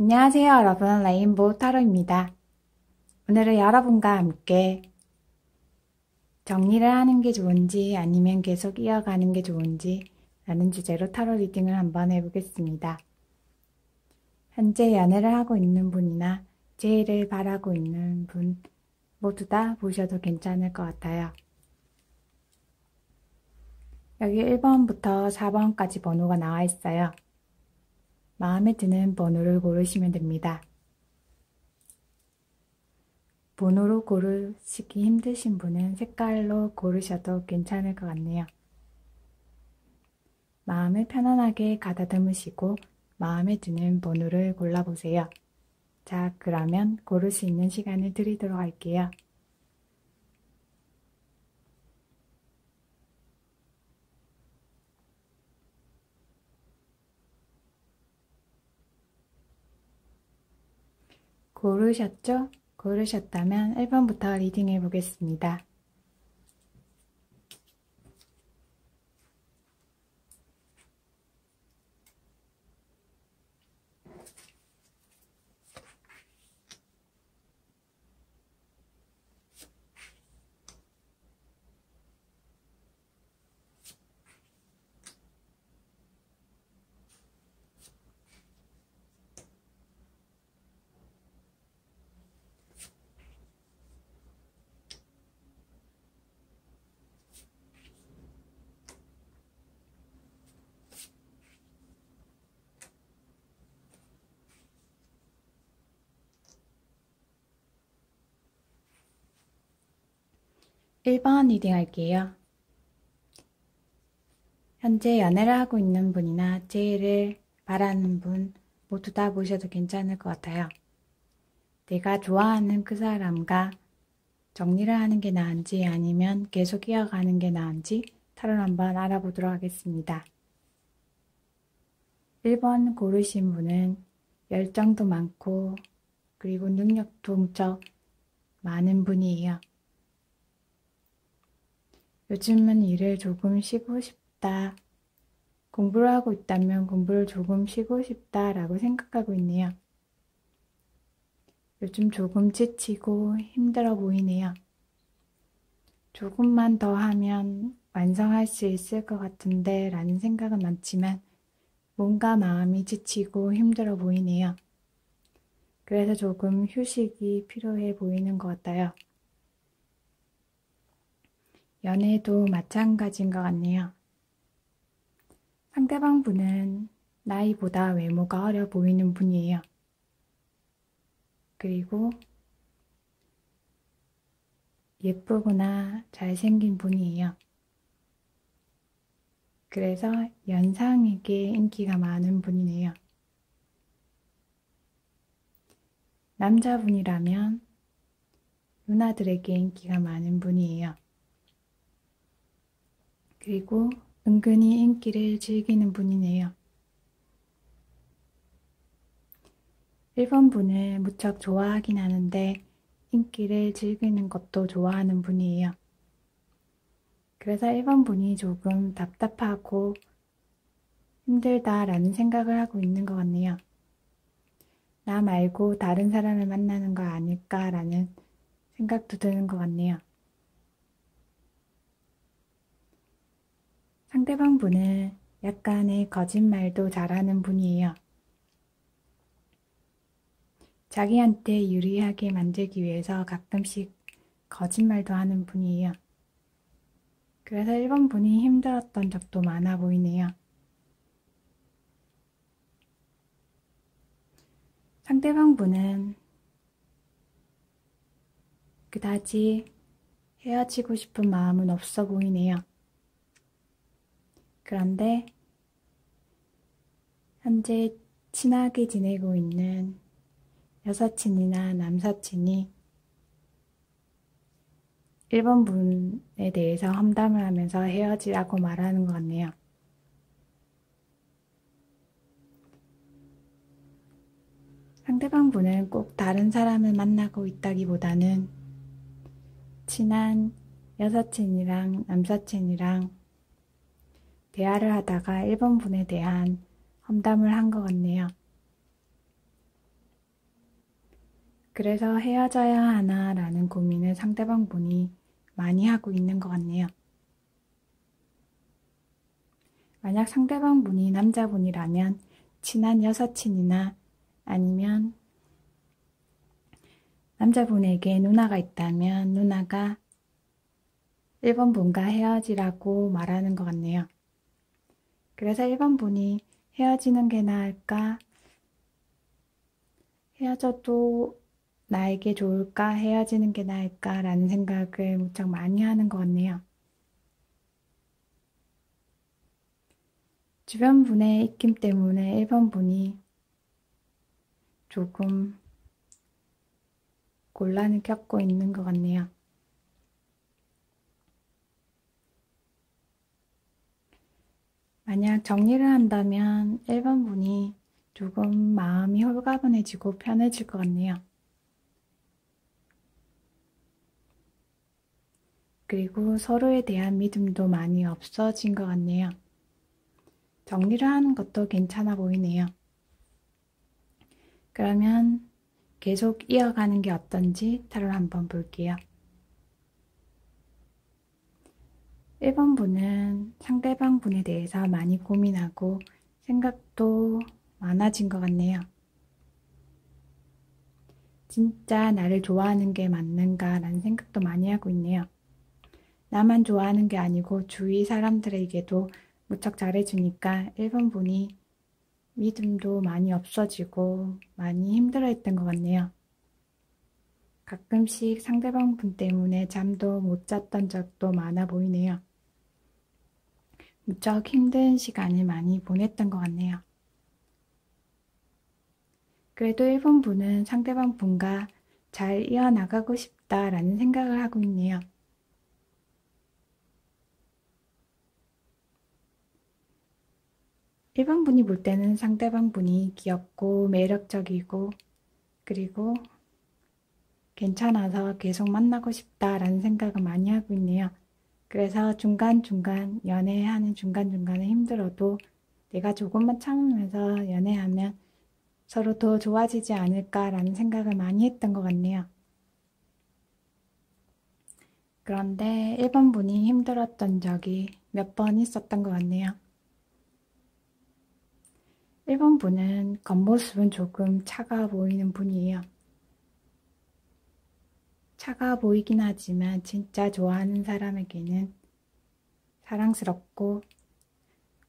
안녕하세요, 여러분. 레인보우 타로입니다. 오늘은 여러분과 함께 정리를 하는 게 좋은지 아니면 계속 이어가는 게 좋은지 라는 주제로 타로 리딩을 한번 해보겠습니다. 현재 연애를 하고 있는 분이나 재회를 바라고 있는 분 모두 다 보셔도 괜찮을 것 같아요. 여기 1번부터 4번까지 번호가 나와 있어요. 마음에 드는 번호를 고르시면 됩니다. 번호로 고르시기 힘드신 분은 색깔로 고르셔도 괜찮을 것 같네요. 마음을 편안하게 가다듬으시고 마음에 드는 번호를 골라보세요. 자, 그러면 고를 수 있는 시간을 드리도록 할게요. 고르셨죠? 고르셨다면 1번부터 리딩해 보겠습니다. 일 번 리딩 할게요. 현재 연애를 하고 있는 분이나 재회를 바라는 분 모두 다 보셔도 괜찮을 것 같아요. 내가 좋아하는 그 사람과 정리를 하는 게 나은지 아니면 계속 이어가는 게 나은지 타로를 한번 알아보도록 하겠습니다. 1번 고르신 분은 열정도 많고 그리고 능력도 무척 많은 분이에요. 요즘은 일을 조금 쉬고 싶다. 공부를 하고 있다면 공부를 조금 쉬고 싶다 라고 생각하고 있네요. 요즘 조금 지치고 힘들어 보이네요. 조금만 더 하면 완성할 수 있을 것 같은데 라는 생각은 많지만 뭔가 마음이 지치고 힘들어 보이네요. 그래서 조금 휴식이 필요해 보이는 것 같아요. 연애도 마찬가지인 것 같네요. 상대방 분은 나이보다 외모가 어려 보이는 분이에요. 그리고 예쁘거나 잘생긴 분이에요. 그래서 연상에게 인기가 많은 분이네요. 남자분이라면 누나들에게 인기가 많은 분이에요. 그리고 은근히 인기를 즐기는 분이네요. 1번 분을 무척 좋아하긴 하는데 인기를 즐기는 것도 좋아하는 분이에요. 그래서 1번 분이 조금 답답하고 힘들다라는 생각을 하고 있는 것 같네요. 나 말고 다른 사람을 만나는 거 아닐까라는 생각도 드는 것 같네요. 상대방 분은 약간의 거짓말도 잘하는 분이에요. 자기한테 유리하게 만들기 위해서 가끔씩 거짓말도 하는 분이에요. 그래서 1번 분이 힘들었던 적도 많아 보이네요. 상대방 분은 그다지 헤어지고 싶은 마음은 없어 보이네요. 그런데 현재 친하게 지내고 있는 여사친이나 남사친이 1번 분에 대해서 험담을 하면서 헤어지라고 말하는 것 같네요. 상대방 분은 꼭 다른 사람을 만나고 있다기보다는 친한 여사친이랑 남사친이랑 대화를 하다가 1번 분에 대한 험담을 한 것 같네요. 그래서 헤어져야 하나 라는 고민을 상대방 분이 많이 하고 있는 것 같네요. 만약 상대방 분이 남자분이라면 친한 여사친이나 아니면 남자분에게 누나가 있다면 누나가 1번 분과 헤어지라고 말하는 것 같네요. 그래서 1번 분이 헤어지는 게 나을까? 헤어져도 나에게 좋을까? 헤어지는 게 나을까? 라는 생각을 무척 많이 하는 것 같네요. 주변 분의 입김 때문에 1번 분이 조금 곤란을 겪고 있는 것 같네요. 만약 정리를 한다면 1번 분이 조금 마음이 홀가분해지고 편해질 것 같네요. 그리고 서로에 대한 믿음도 많이 없어진 것 같네요. 정리를 하는 것도 괜찮아 보이네요. 그러면 계속 이어가는 게 어떤지 타로를 한번 볼게요. 1번 분은 상대방 분에 대해서 많이 고민하고 생각도 많아진 것 같네요. 진짜 나를 좋아하는 게 맞는가 라는 생각도 많이 하고 있네요. 나만 좋아하는 게 아니고 주위 사람들에게도 무척 잘해주니까 1번 분이 믿음도 많이 없어지고 많이 힘들어했던 것 같네요. 가끔씩 상대방 분 때문에 잠도 못 잤던 적도 많아 보이네요. 무척 힘든 시간을 많이 보냈던 것 같네요. 그래도 1번 분은 상대방 분과 잘 이어나가고 싶다라는 생각을 하고 있네요. 1번 분이 볼 때는 상대방 분이 귀엽고 매력적이고 그리고 괜찮아서 계속 만나고 싶다라는 생각을 많이 하고 있네요. 그래서 중간중간 연애하는 중간중간에 힘들어도 내가 조금만 참으면서 연애하면 서로 더 좋아지지 않을까라는 생각을 많이 했던 것 같네요. 그런데 1번 분이 힘들었던 적이 몇 번 있었던 것 같네요. 1번 분은 겉모습은 조금 차가워 보이는 분이에요. 차가워 보이긴 하지만 진짜 좋아하는 사람에게는 사랑스럽고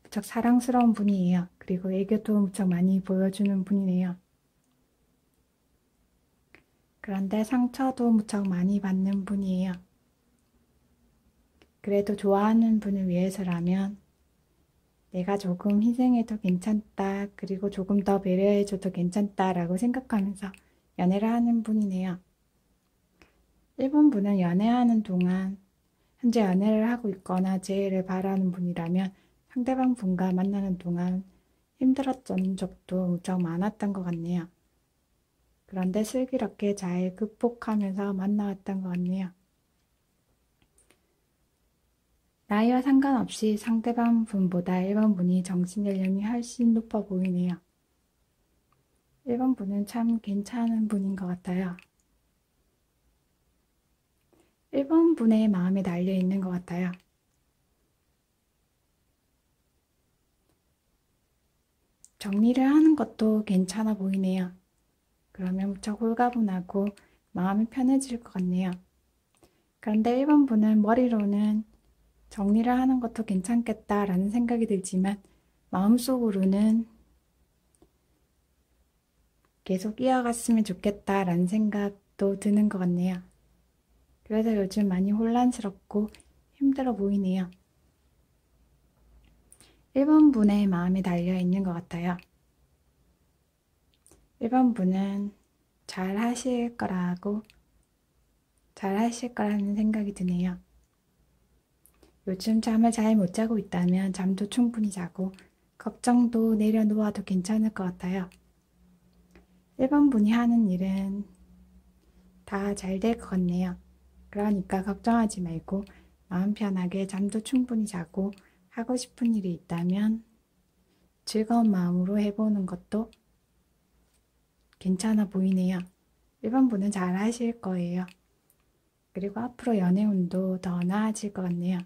무척 사랑스러운 분이에요. 그리고 애교도 무척 많이 보여주는 분이네요. 그런데 상처도 무척 많이 받는 분이에요. 그래도 좋아하는 분을 위해서라면 내가 조금 희생해도 괜찮다. 그리고 조금 더 배려해줘도 괜찮다라고 생각하면서 연애를 하는 분이네요. 1번 분은 연애하는 동안 현재 연애를 하고 있거나 재회를 바라는 분이라면 상대방 분과 만나는 동안 힘들었던 적도 무척 많았던 것 같네요. 그런데 슬기롭게 잘 극복하면서 만나왔던 것 같네요. 나이와 상관없이 상대방 분보다 1번 분이 정신 연령이 훨씬 높아 보이네요. 1번 분은 참 괜찮은 분인 것 같아요. 1번 분의 마음에 달려 있는 것 같아요. 정리를 하는 것도 괜찮아 보이네요. 그러면 무척 홀가분하고 마음이 편해질 것 같네요. 그런데 1번 분은 머리로는 정리를 하는 것도 괜찮겠다라는 생각이 들지만 마음속으로는 계속 이어갔으면 좋겠다라는 생각도 드는 것 같네요. 그래서 요즘 많이 혼란스럽고 힘들어 보이네요. 1번 분의 마음에 달려 있는 것 같아요. 1번 분은 잘 하실 거라는 생각이 드네요. 요즘 잠을 잘 못 자고 있다면 잠도 충분히 자고 걱정도 내려놓아도 괜찮을 것 같아요. 1번 분이 하는 일은 다 잘 될 것 같네요. 그러니까 걱정하지 말고 마음 편하게 잠도 충분히 자고 하고 싶은 일이 있다면 즐거운 마음으로 해보는 것도 괜찮아 보이네요. 1번 분은 잘 하실 거예요. 그리고 앞으로 연애운도 더 나아질 것 같네요.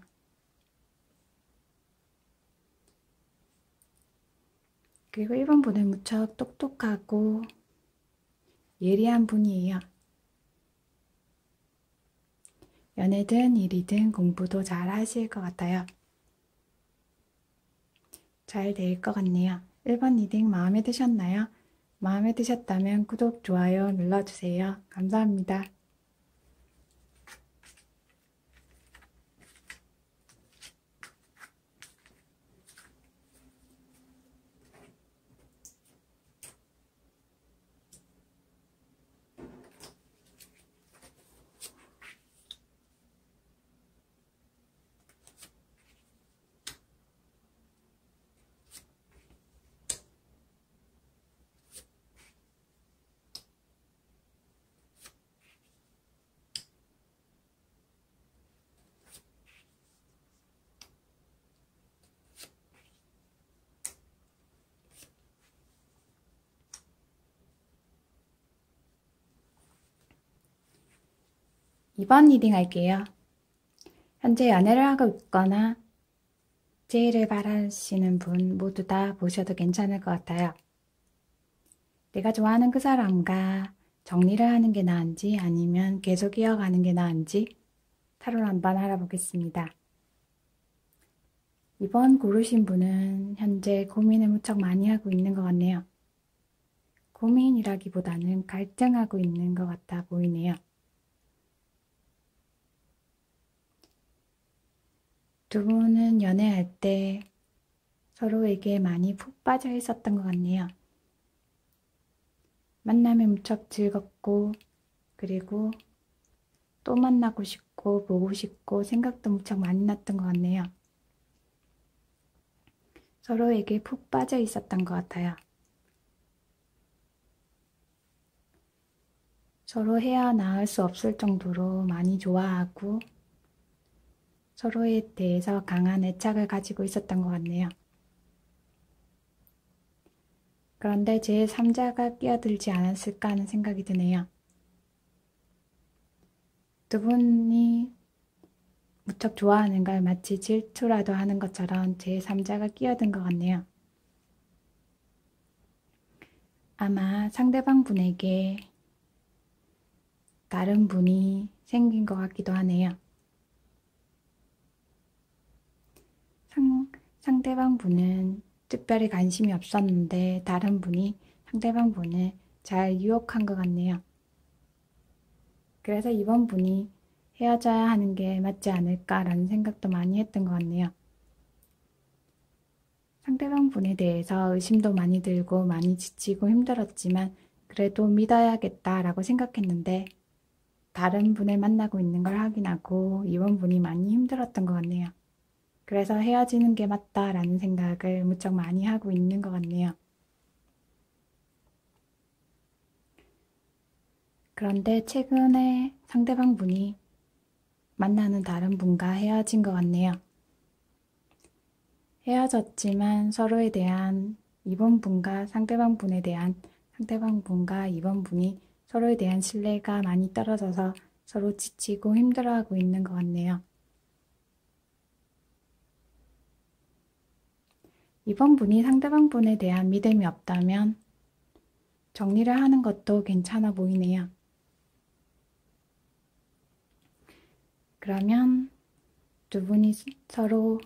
그리고 1번 분은 무척 똑똑하고 예리한 분이에요. 연애든 일이든 공부도 잘 하실 것 같아요. 잘 될 것 같네요. 1번 리딩 마음에 드셨나요? 마음에 드셨다면 구독, 좋아요 눌러주세요. 감사합니다. 이번 리딩 할게요. 현재 연애를 하고 있거나 재회를 바라시는 분 모두 다 보셔도 괜찮을 것 같아요. 내가 좋아하는 그 사람과 정리를 하는 게 나은지 아니면 계속 이어가는 게 나은지 타로를 한번 알아보겠습니다. 이번 고르신 분은 현재 고민을 무척 많이 하고 있는 것 같네요. 고민이라기보다는 갈등하고 있는 것 같아 보이네요. 두 분은 연애할 때 서로에게 많이 푹 빠져 있었던 것 같네요. 만나면 무척 즐겁고 그리고 또 만나고 싶고 보고 싶고 생각도 무척 많이 났던 것 같네요. 서로에게 푹 빠져 있었던 것 같아요. 서로 헤어나올 수 없을 정도로 많이 좋아하고 서로에 대해서 강한 애착을 가지고 있었던 것 같네요. 그런데 제3자가 끼어들지 않았을까 하는 생각이 드네요. 두 분이 무척 좋아하는 걸 마치 질투라도 하는 것처럼 제3자가 끼어든 것 같네요. 아마 상대방 분에게 다른 분이 생긴 것 같기도 하네요. 상대방 분은 특별히 관심이 없었는데 다른 분이 상대방 분을 잘 유혹한 것 같네요. 그래서 이번 분이 헤어져야 하는 게 맞지 않을까라는 생각도 많이 했던 것 같네요. 상대방 분에 대해서 의심도 많이 들고 많이 지치고 힘들었지만 그래도 믿어야겠다라고 생각했는데 다른 분을 만나고 있는 걸 확인하고 이번 분이 많이 힘들었던 것 같네요. 그래서 헤어지는 게 맞다라는 생각을 무척 많이 하고 있는 것 같네요. 그런데 최근에 상대방 분이 만나는 다른 분과 헤어진 것 같네요. 헤어졌지만 서로에 대한 이번 분과 상대방 분에 대한 상대방 분과 이번 분이 서로에 대한 신뢰가 많이 떨어져서 서로 지치고 힘들어하고 있는 것 같네요. 이번 분이 상대방 분에 대한 믿음이 없다면 정리를 하는 것도 괜찮아 보이네요. 그러면 두 분이 서로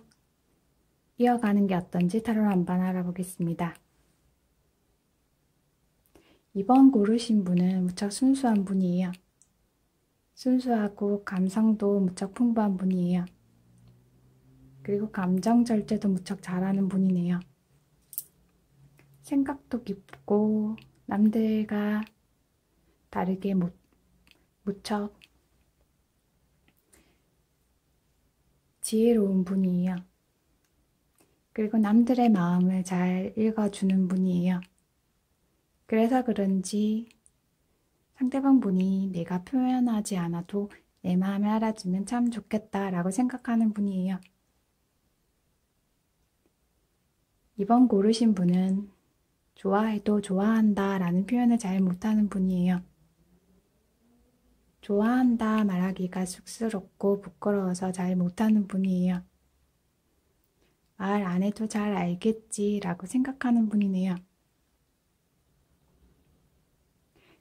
이어가는 게 어떤지 타로를 한번 알아보겠습니다. 이번 고르신 분은 무척 순수한 분이에요. 순수하고 감성도 무척 풍부한 분이에요. 그리고 감정 절제도 무척 잘하는 분이네요. 생각도 깊고 남들과 다르게 무척 지혜로운 분이에요. 그리고 남들의 마음을 잘 읽어주는 분이에요. 그래서 그런지 상대방 분이 내가 표현하지 않아도 내 마음을 알아주면 참 좋겠다라고 생각하는 분이에요. 이번 고르신 분은 좋아해도 좋아한다 라는 표현을 잘 못하는 분이에요. 좋아한다 말하기가 쑥스럽고 부끄러워서 잘 못하는 분이에요. 말 안 해도 잘 알겠지라고 생각하는 분이네요.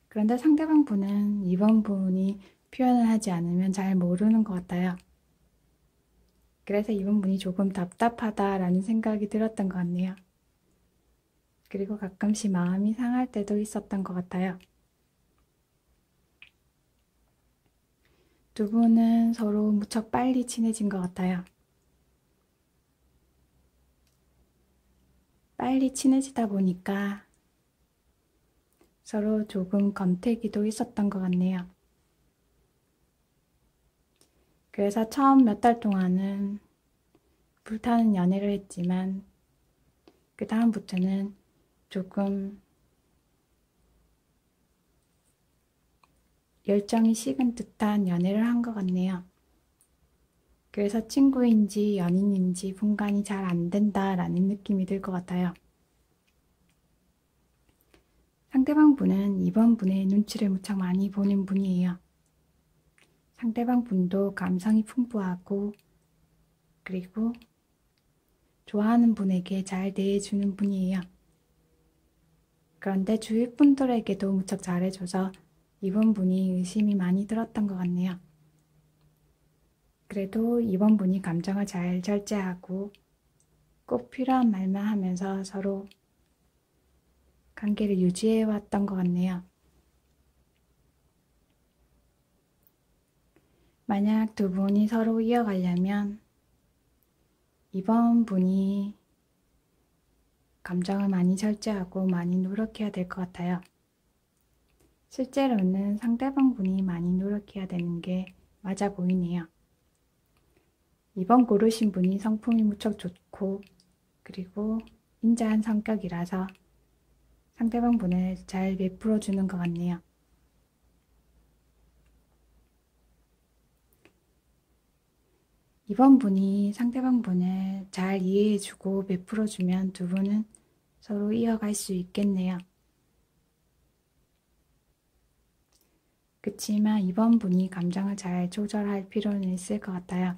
그런데 상대방 분은 이번 분이 표현을 하지 않으면 잘 모르는 것 같아요. 그래서 이번 분이 조금 답답하다라는 생각이 들었던 것 같네요. 그리고 가끔씩 마음이 상할 때도 있었던 것 같아요. 두 분은 서로 무척 빨리 친해진 것 같아요. 빨리 친해지다 보니까 서로 조금 권태기도 있었던 것 같네요. 그래서 처음 몇 달 동안은 불타는 연애를 했지만 그 다음부터는 조금 열정이 식은 듯한 연애를 한 것 같네요. 그래서 친구인지 연인인지 분간이 잘 안 된다라는 느낌이 들 것 같아요. 상대방 분은 이번 분의 눈치를 무척 많이 보는 분이에요. 상대방 분도 감성이 풍부하고 그리고 좋아하는 분에게 잘 대해주는 분이에요. 그런데 주위 분들에게도 무척 잘해줘서 이번 분이 의심이 많이 들었던 것 같네요. 그래도 이번 분이 감정을 잘 절제하고 꼭 필요한 말만 하면서 서로 관계를 유지해 왔던 것 같네요. 만약 두 분이 서로 이어가려면 이번 분이 감정을 많이 절제하고 많이 노력해야 될 것 같아요. 실제로는 상대방 분이 많이 노력해야 되는 게 맞아 보이네요. 이번 고르신 분이 성품이 무척 좋고 그리고 인자한 성격이라서 상대방 분을 잘 베풀어 주는 것 같네요. 이번 분이 상대방 분을 잘 이해해주고 베풀어주면 두 분은 서로 이어갈 수 있겠네요. 그치만 이번 분이 감정을 잘 조절할 필요는 있을 것 같아요.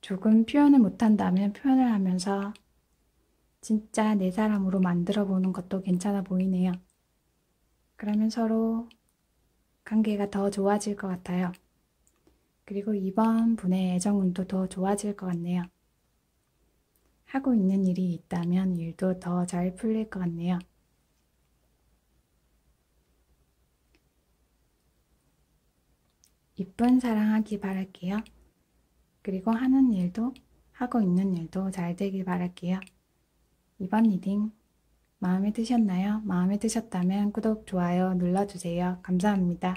조금 표현을 못한다면 표현을 하면서 진짜 내 사람으로 만들어 보는 것도 괜찮아 보이네요. 그러면 서로 관계가 더 좋아질 것 같아요. 그리고 이번 분의 애정운도 더 좋아질 것 같네요. 하고 있는 일이 있다면 일도 더 잘 풀릴 것 같네요. 이쁜 사랑하기 바랄게요. 그리고 하는 일도 하고 있는 일도 잘 되길 바랄게요. 이번 리딩 마음에 드셨나요? 마음에 드셨다면 구독, 좋아요 눌러주세요. 감사합니다.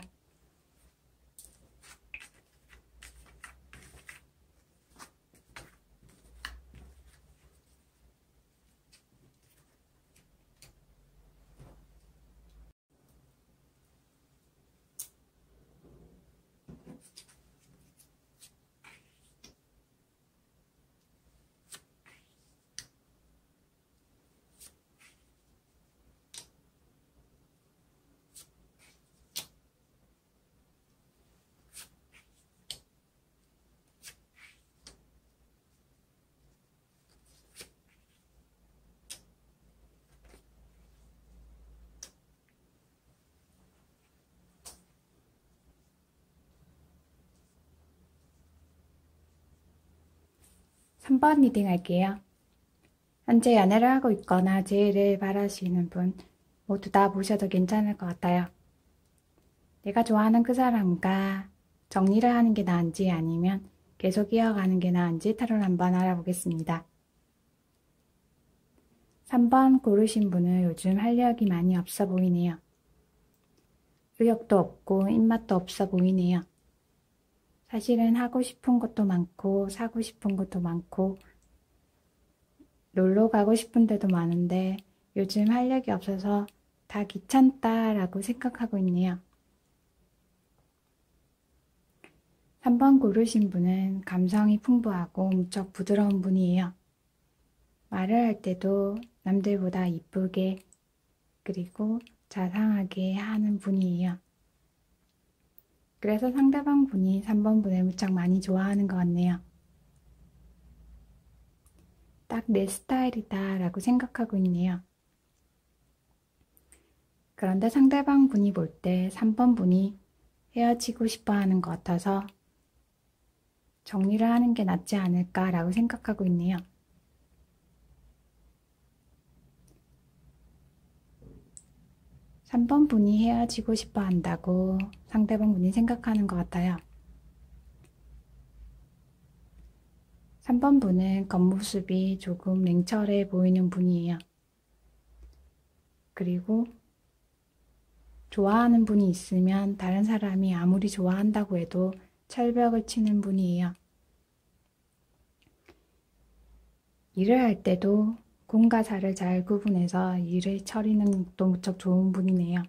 3번 리딩 할게요. 현재 연애를 하고 있거나 재회를 바라시는 분 모두 다 보셔도 괜찮을 것 같아요. 내가 좋아하는 그 사람과 정리를 하는 게 나은지 아니면 계속 이어가는 게 나은지 타로를 한번 알아보겠습니다. 3번 고르신 분은 요즘 활력이 많이 없어 보이네요. 의욕도 없고 입맛도 없어 보이네요. 사실은 하고 싶은 것도 많고 사고 싶은 것도 많고 놀러 가고 싶은 데도 많은데 요즘 활력이 없어서 다 귀찮다라고 생각하고 있네요. 3번 고르신 분은 감성이 풍부하고 무척 부드러운 분이에요. 말을 할 때도 남들보다 이쁘게 그리고 자상하게 하는 분이에요. 그래서 상대방 분이 3번 분을 무척 많이 좋아하는 것 같네요. 딱 내 스타일이다 라고 생각하고 있네요. 그런데 상대방 분이 볼 때 3번 분이 헤어지고 싶어 하는 것 같아서 정리를 하는 게 낫지 않을까 라고 생각하고 있네요. 3번 분이 헤어지고 싶어 한다고 상대방 분이 생각하는 것 같아요. 3번 분은 겉모습이 조금 냉철해 보이는 분이에요. 그리고 좋아하는 분이 있으면 다른 사람이 아무리 좋아한다고 해도 철벽을 치는 분이에요. 일을 할 때도 공과 사를 잘 구분해서 일을 처리는 또 무척 좋은 분이네요.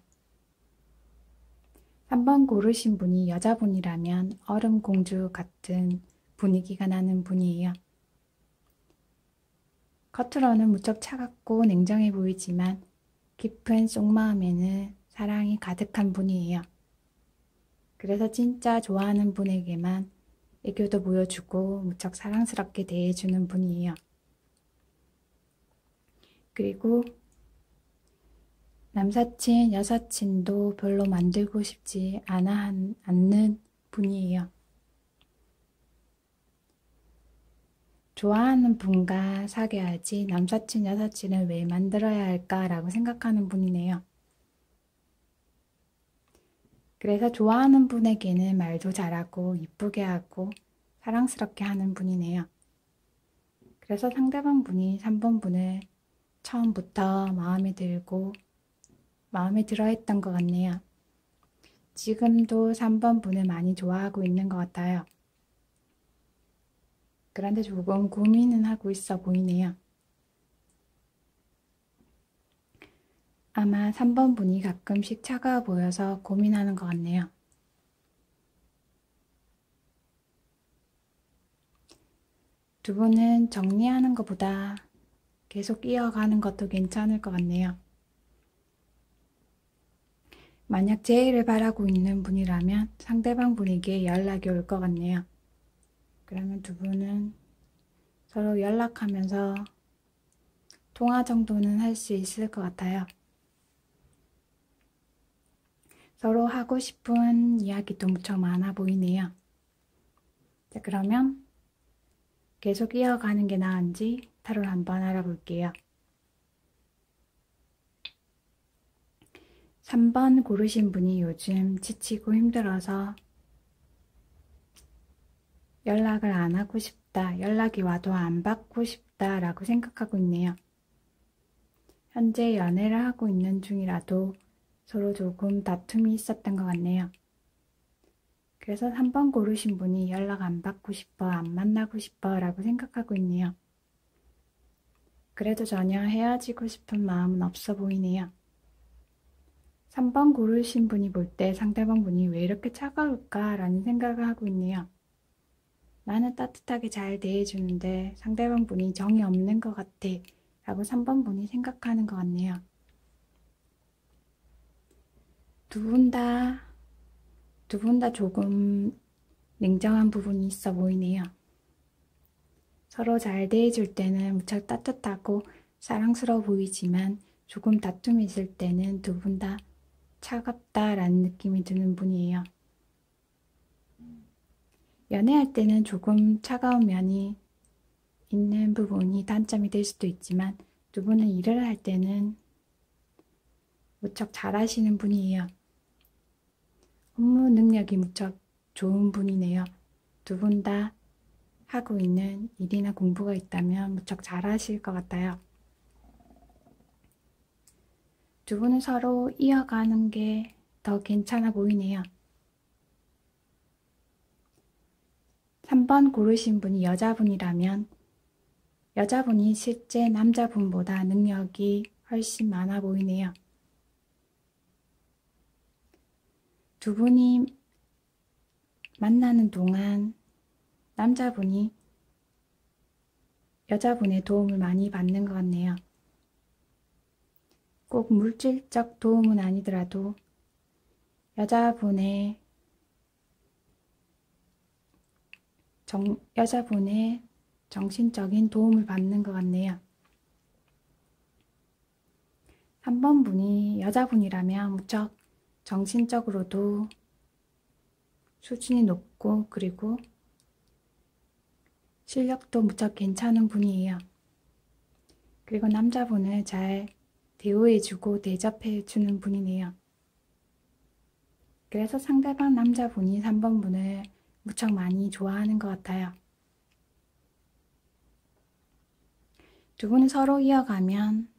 3번 고르신 분이 여자분이라면 얼음공주 같은 분위기가 나는 분이에요. 겉으로는 무척 차갑고 냉정해 보이지만 깊은 속마음에는 사랑이 가득한 분이에요. 그래서 진짜 좋아하는 분에게만 애교도 보여주고 무척 사랑스럽게 대해주는 분이에요. 그리고 남사친, 여사친도 별로 만들고 싶지 않는 분이에요. 좋아하는 분과 사귀어야지 남사친, 여사친을 왜 만들어야 할까라고 생각하는 분이네요. 그래서 좋아하는 분에게는 말도 잘하고 이쁘게 하고 사랑스럽게 하는 분이네요. 그래서 상대방 분이 3번 분을 처음부터 마음에 들어 했던 것 같네요. 지금도 3번 분을 많이 좋아하고 있는 것 같아요. 그런데 조금 고민은 하고 있어 보이네요. 아마 3번 분이 가끔씩 차가워 보여서 고민하는 것 같네요. 두 분은 정리하는 것보다 계속 이어가는 것도 괜찮을 것 같네요. 만약 재회를 바라고 있는 분이라면 상대방 분에게 연락이 올 것 같네요. 그러면 두 분은 서로 연락하면서 통화 정도는 할 수 있을 것 같아요. 서로 하고 싶은 이야기도 무척 많아 보이네요. 자, 그러면 계속 이어가는 게 나은지 타로를 한번 알아볼게요. 3번 고르신 분이 요즘 지치고 힘들어서 연락을 안 하고 싶다, 연락이 와도 안 받고 싶다 라고 생각하고 있네요. 현재 연애를 하고 있는 중이라도 서로 조금 다툼이 있었던 것 같네요. 그래서 3번 고르신 분이 연락 안 받고 싶어, 안 만나고 싶어 라고 생각하고 있네요. 그래도 전혀 헤어지고 싶은 마음은 없어 보이네요. 3번 고르신 분이 볼 때 상대방 분이 왜 이렇게 차가울까 라는 생각을 하고 있네요. 나는 따뜻하게 잘 대해주는데 상대방 분이 정이 없는 것 같아 라고 3번 분이 생각하는 것 같네요. 두 분 다 조금 냉정한 부분이 있어 보이네요. 서로 잘 대해줄 때는 무척 따뜻하고 사랑스러워 보이지만 조금 다툼이 있을 때는 두 분 다 차갑다라는 느낌이 드는 분이에요. 연애할 때는 조금 차가운 면이 있는 부분이 단점이 될 수도 있지만 두 분은 일을 할 때는 무척 잘하시는 분이에요. 업무 능력이 무척 좋은 분이네요. 두 분 다 하고 있는 일이나 공부가 있다면 무척 잘하실 것 같아요. 두 분은 서로 이어가는 게 더 괜찮아 보이네요. 3번 고르신 분이 여자분이라면 여자분이 실제 남자분보다 능력이 훨씬 많아 보이네요. 두 분이 만나는 동안 남자분이 여자분의 도움을 많이 받는 것 같네요. 꼭 물질적 도움은 아니더라도 여자분의 정신적인 도움을 받는 것 같네요. 3번 분이 여자분이라면 무척 정신적으로도 수준이 높고 그리고 실력도 무척 괜찮은 분이에요. 그리고 남자분을 잘 대우해주고 대접해주는 분이네요. 그래서 상대방 남자분이 3번 분을 무척 많이 좋아하는 것 같아요. 두 분은 서로 이어가면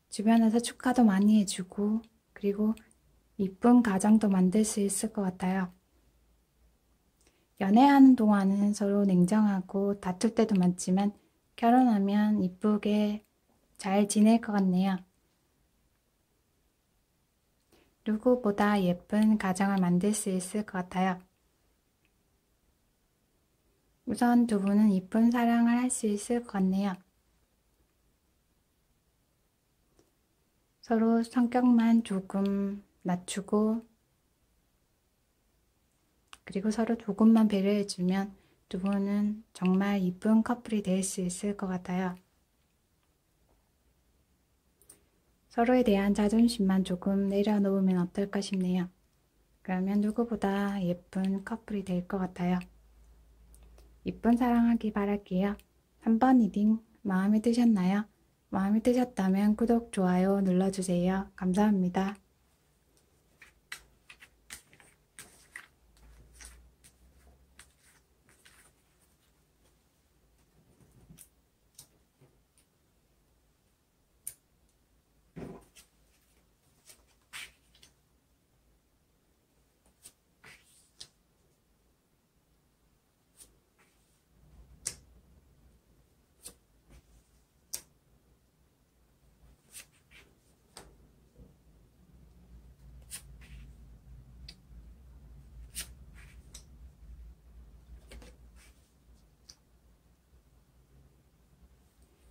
주변에서 축하도 많이 해주고 그리고 이쁜 가정도 만들 수 있을 것 같아요. 연애하는 동안은 서로 냉정하고 다툴 때도 많지만 결혼하면 이쁘게 잘 지낼 것 같네요. 누구보다 예쁜 가정을 만들 수 있을 것 같아요. 우선 두 분은 이쁜 사랑을 할 수 있을 것 같네요. 서로 성격만 조금 낮추고 그리고 서로 조금만 배려해주면 두 분은 정말 이쁜 커플이 될 수 있을 것 같아요. 서로에 대한 자존심만 조금 내려놓으면 어떨까 싶네요. 그러면 누구보다 예쁜 커플이 될 것 같아요. 이쁜 사랑하기 바랄게요. 3번 리딩 마음에 드셨나요? 마음에 드셨다면 구독, 좋아요 눌러주세요. 감사합니다.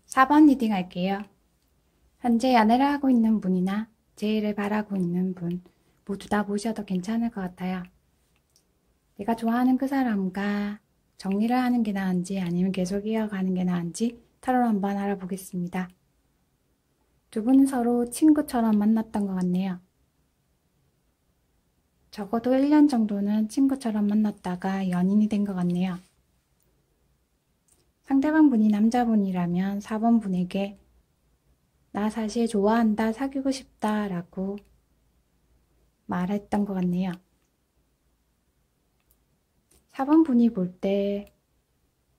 사 번 리딩 할게요. 현재 연애를 하고 있는 분이나 재회를 바라고 있는 분 모두 다 보셔도 괜찮을 것 같아요. 내가 좋아하는 그 사람과 정리를 하는 게 나은지 아니면 계속 이어가는 게 나은지 타로 한번 알아보겠습니다. 두 분은 서로 친구처럼 만났던 것 같네요. 적어도 1년 정도는 친구처럼 만났다가 연인이 된 것 같네요. 상대방 분이 남자분이라면 4번 분에게 나 사실 좋아한다, 사귀고 싶다 라고 말했던 것 같네요. 4번 분이 볼 때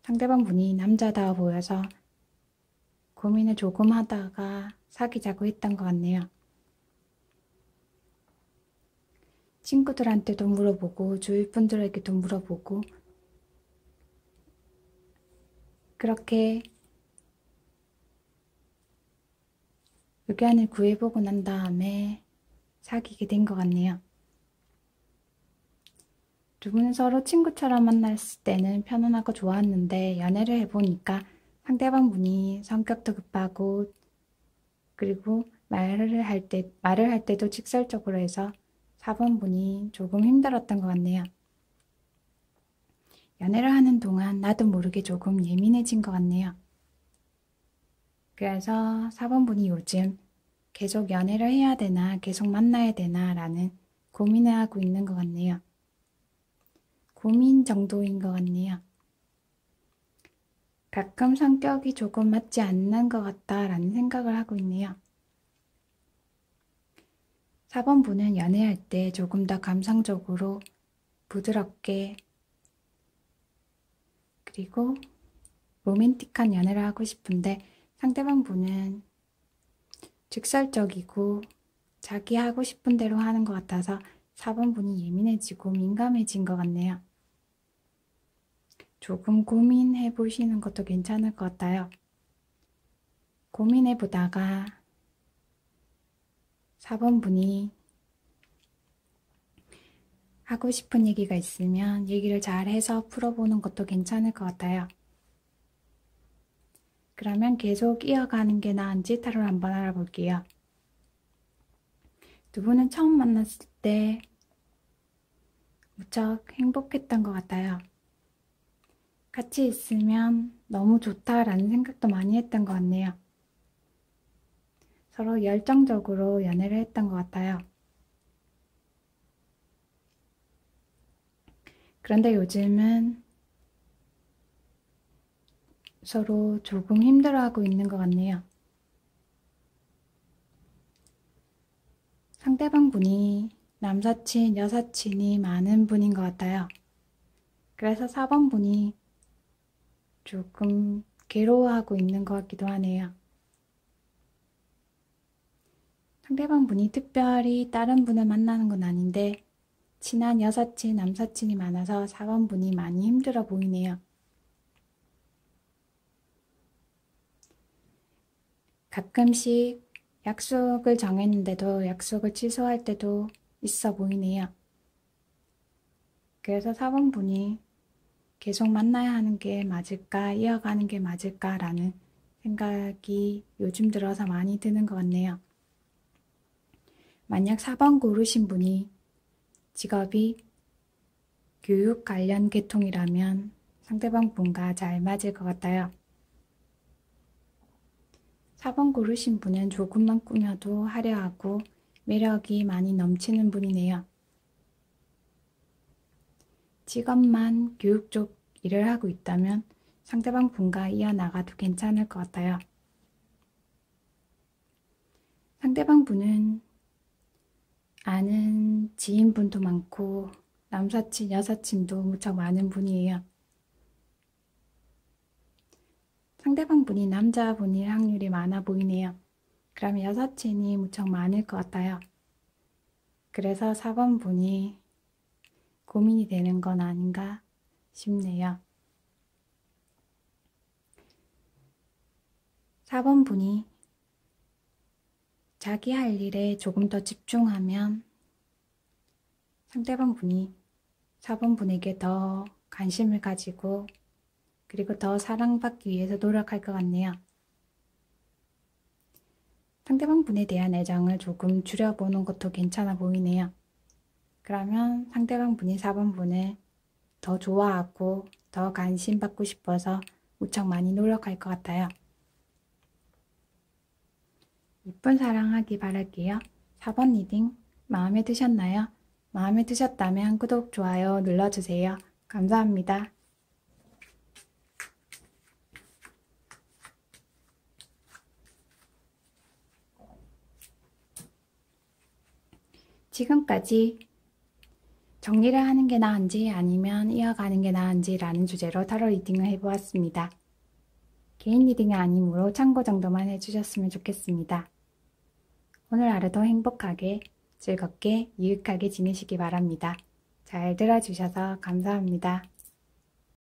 상대방 분이 남자다워 보여서 고민을 조금 하다가 사귀자고 했던 것 같네요. 친구들한테도 물어보고 주위 분들에게도 물어보고 그렇게 의견을 구해보고 난 다음에 사귀게 된 것 같네요. 두 분은 서로 친구처럼 만났을 때는 편안하고 좋았는데 연애를 해보니까 상대방 분이 성격도 급하고 그리고 말을 할 때도 직설적으로 해서 4번 분이 조금 힘들었던 것 같네요. 연애를 하는 동안 나도 모르게 조금 예민해진 것 같네요. 그래서 4번 분이 요즘 계속 연애를 해야 되나 계속 만나야 되나 라는 고민을 하고 있는 것 같네요. 고민 정도인 것 같네요. 가끔 성격이 조금 맞지 않는 것 같다라는 생각을 하고 있네요. 4번 분은 연애할 때 조금 더 감성적으로 부드럽게 그리고 로맨틱한 연애를 하고 싶은데 상대방 분은 직설적이고 자기 하고 싶은 대로 하는 것 같아서 4번 분이 예민해지고 민감해진 것 같네요. 조금 고민해 보시는 것도 괜찮을 것 같아요. 고민해 보다가 4번 분이 하고 싶은 얘기가 있으면 얘기를 잘 해서 풀어보는 것도 괜찮을 것 같아요. 그러면 계속 이어가는 게 나은지 타로를 한번 알아볼게요. 두 분은 처음 만났을 때 무척 행복했던 것 같아요. 같이 있으면 너무 좋다라는 생각도 많이 했던 것 같네요. 서로 열정적으로 연애를 했던 것 같아요. 그런데 요즘은 서로 조금 힘들어하고 있는 것 같네요. 상대방 분이 남사친, 여사친이 많은 분인 것 같아요. 그래서 4번 분이 조금 괴로워하고 있는 것 같기도 하네요. 상대방 분이 특별히 다른 분을 만나는 건 아닌데 친한 여사친, 남사친이 많아서 4번 분이 많이 힘들어 보이네요. 가끔씩 약속을 정했는데도 약속을 취소할 때도 있어 보이네요. 그래서 4번 분이 계속 만나야 하는 게 맞을까, 이어가는 게 맞을까라는 생각이 요즘 들어서 많이 드는 것 같네요. 만약 4번 고르신 분이 직업이 교육 관련 계통이라면 상대방 분과 잘 맞을 것 같아요. 4번 고르신 분은 조금만 꾸며도 화려하고 매력이 많이 넘치는 분이네요. 직업만 교육 쪽 일을 하고 있다면 상대방 분과 이어나가도 괜찮을 것 같아요. 상대방 분은 아는 지인분도 많고 남사친, 여사친도 무척 많은 분이에요. 상대방 분이 남자분일 확률이 많아 보이네요. 그러면 여사친이 무척 많을 것 같아요. 그래서 4번 분이 고민이 되는 건 아닌가 싶네요. 4번 분이 자기 할 일에 조금 더 집중하면 상대방 분이 4번 분에게 더 관심을 가지고 그리고 더 사랑받기 위해서 노력할 것 같네요. 상대방 분에 대한 애정을 조금 줄여보는 것도 괜찮아 보이네요. 그러면 상대방 분이 4번 분을 더 좋아하고 더 관심받고 싶어서 무척 많이 노력할 것 같아요. 예쁜 사랑하기 바랄게요. 4번 리딩 마음에 드셨나요? 마음에 드셨다면 구독, 좋아요 눌러주세요. 감사합니다. 지금까지 정리를 하는 게 나은지 아니면 이어가는 게 나은지 라는 주제로 타로 리딩을 해보았습니다. 개인 리딩이 아니므로 참고 정도만 해주셨으면 좋겠습니다. 오늘 하루도 행복하게, 즐겁게, 유익하게 지내시기 바랍니다. 잘 들어주셔서 감사합니다.